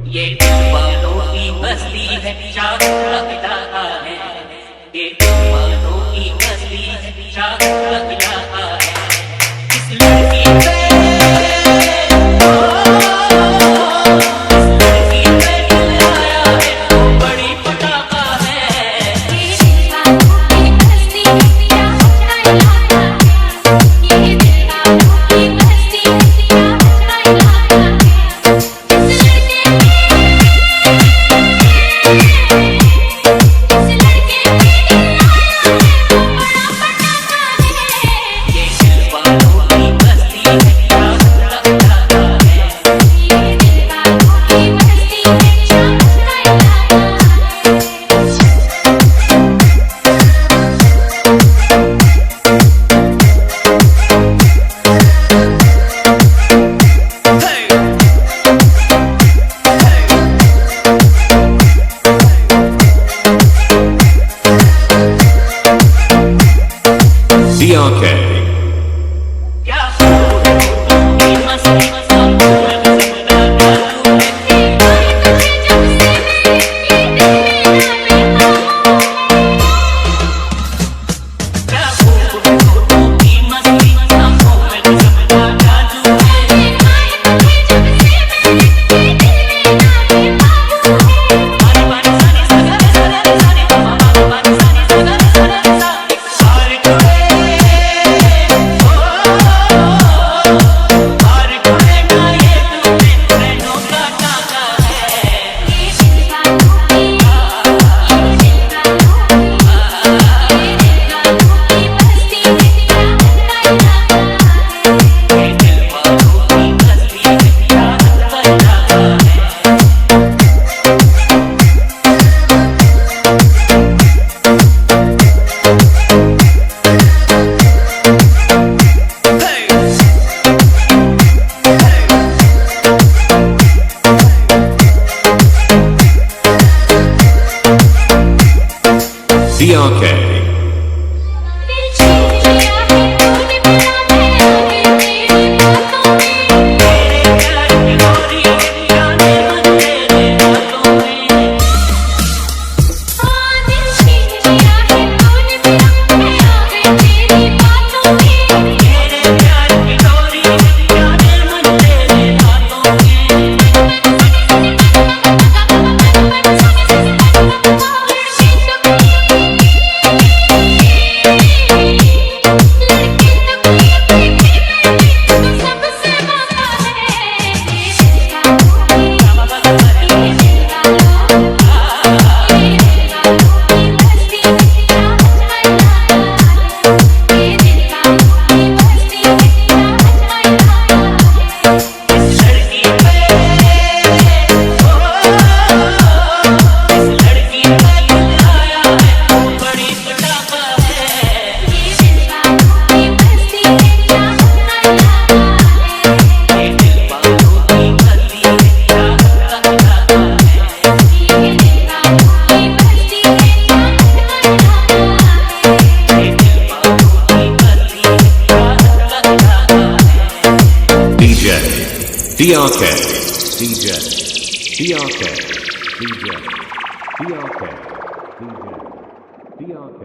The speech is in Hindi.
ये बालों की मस्ती है चाक लगता है, ये बालों की मस्ती है चाक लगता है। इस लड़की पे दिल आया है तो बड़ी पटाखा है। ये बालों की मस्ती चाक लगता है, ये बालों की मस्ती चाक लगता है। DRK. DRK. DJ. DRK. DJ. DRK. DJ. DRK.